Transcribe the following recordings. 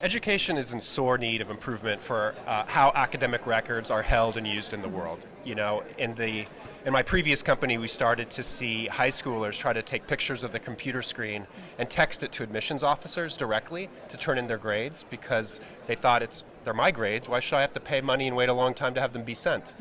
Education is in sore need of improvement for how academic records are held and used in the world. You know, in my previous company, we started to see high schoolers try to take pictures of the computer screen and text it to admissions officers directly to turn in their grades because they thought they're my grades. Why should I have to pay money and wait a long time to have them be sent?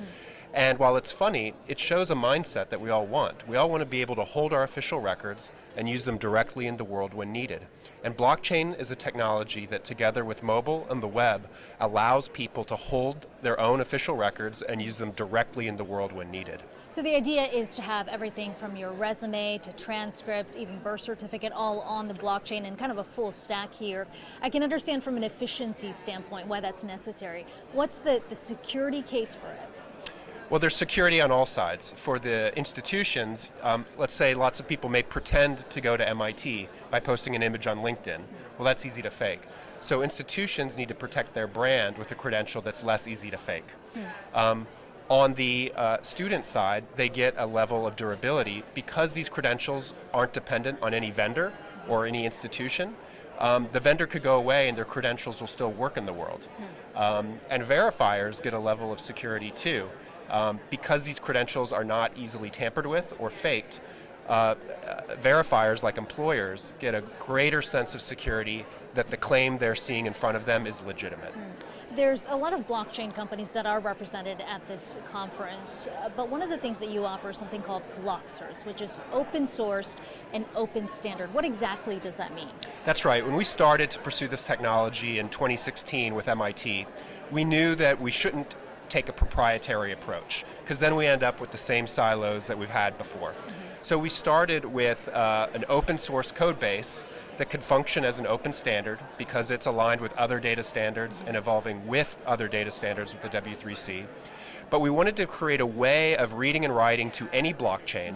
And while it's funny, it shows a mindset that we all want. We all want to be able to hold our official records and use them directly in the world when needed. And blockchain is a technology that, together with mobile and the web, allows people to hold their own official records and use them directly in the world when needed. So the idea is to have everything from your resume to transcripts, even birth certificate, all on the blockchain and kind of a full stack here. I can understand from an efficiency standpoint why that's necessary. What's the security case for it? Well, there's security on all sides. For the institutions, let's say lots of people may pretend to go to MIT by posting an image on LinkedIn. Well, that's easy to fake. So institutions need to protect their brand with a credential that's less easy to fake. On the student side, they get a level of durability because these credentials aren't dependent on any vendor or any institution. The vendor could go away and their credentials will still work in the world. And verifiers get a level of security too. Because these credentials are not easily tampered with or faked, verifiers like employers get a greater sense of security that the claim they're seeing in front of them is legitimate. There's a lot of blockchain companies that are represented at this conference, but one of the things that you offer is something called Blockcerts, which is open sourced and open standard. What exactly does that mean? That's right. When we started to pursue this technology in 2016 with MIT, we knew that we shouldn't take a proprietary approach, because then we end up with the same silos that we've had before. So we started with an open source code base that could function as an open standard because it's aligned with other data standards and evolving with other data standards with the W3C. But we wanted to create a way of reading and writing to any blockchain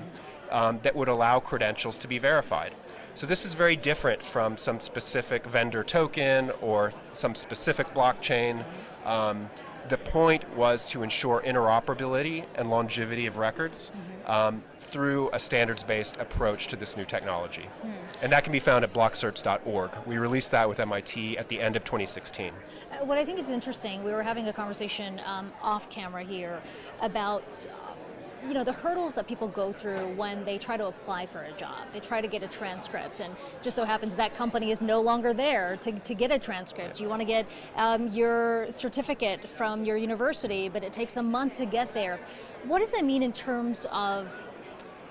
that would allow credentials to be verified. So this is very different from some specific vendor token or some specific blockchain. The point was to ensure interoperability and longevity of records through a standards-based approach to this new technology. And that can be found at blockcerts.org. We released that with MIT at the end of 2016. What I think is interesting, we were having a conversation off camera here about the hurdles that people go through when they try to apply for a job. They try to get a transcript, and just so happens that company is no longer there to get a transcript. You want to get your certificate from your university, but it takes a month to get there. What does that mean in terms of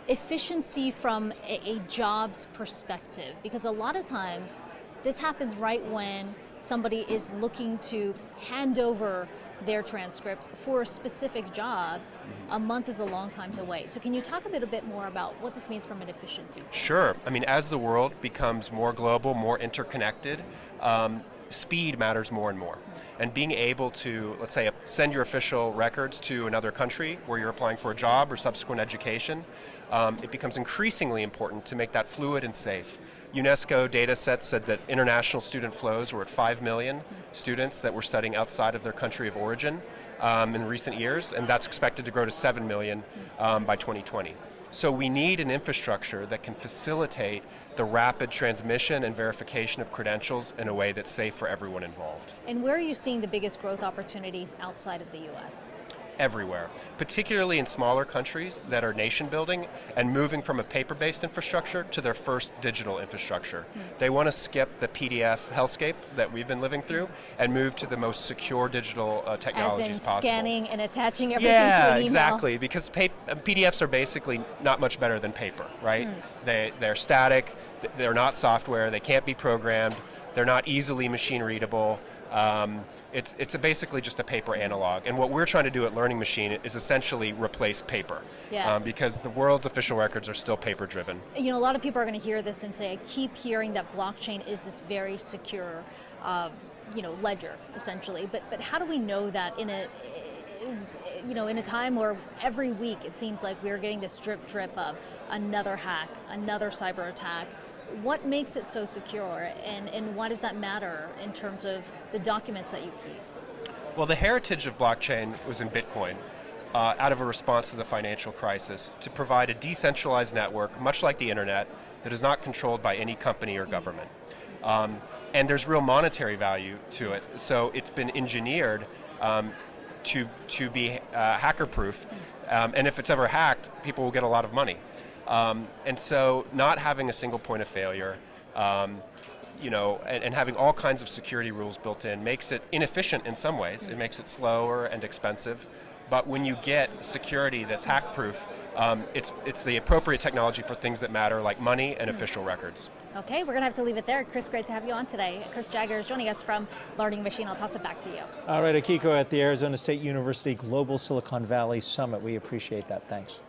efficiency from a job's perspective? Because a lot of times this happens right when somebody is looking to hand over their transcripts for a specific job. A month is a long time to wait. So can you talk a bit more about what this means from an efficiency standpoint? Sure. I mean, as the world becomes more global, more interconnected, speed matters more and more. And being able to, let's say, send your official records to another country where you're applying for a job or subsequent education, it becomes increasingly important to make that fluid and safe. UNESCO data sets said that international student flows were at 5 million students that were studying outside of their country of origin in recent years, and that's expected to grow to 7 million by 2020. So we need an infrastructure that can facilitate the rapid transmission and verification of credentials in a way that's safe for everyone involved. And where are you seeing the biggest growth opportunities outside of the US? Everywhere, particularly in smaller countries that are nation building and moving from a paper-based infrastructure to their first digital infrastructure. They want to skip the PDF hellscape that we've been living through and move to the most secure digital technologies possible. As in scanning and attaching everything to an email. Yeah, exactly, because PDFs are basically not much better than paper, right? They're static, they're not software, they can't be programmed, they're not easily machine readable. It's basically just a paper analog, and what we're trying to do at Learning Machine is essentially replace paper, because the world's official records are still paper driven. A lot of people are going to hear this and say, I keep hearing that blockchain is this very secure ledger, essentially, but how do we know that in a time where every week it seems like we're getting this drip of another hack, another cyber attack? What makes it so secure, and why does that matter in terms of the documents that you keep? Well, the heritage of blockchain was in Bitcoin out of a response to the financial crisis to provide a decentralized network, much like the internet, that is not controlled by any company or government. and there's real monetary value to it. So it's been engineered to be hacker-proof, and if it's ever hacked, people will get a lot of money. And so not having a single point of failure, and having all kinds of security rules built in makes it inefficient in some ways. It makes it slower and expensive. But when you get security that's hack-proof, it's the appropriate technology for things that matter, like money and official records. Okay, we're going to have to leave it there. Chris, great to have you on today. Chris Jagers joining us from Learning Machine. I'll toss it back to you. All right, Akiko at the Arizona State University Global Silicon Valley Summit. We appreciate that. Thanks.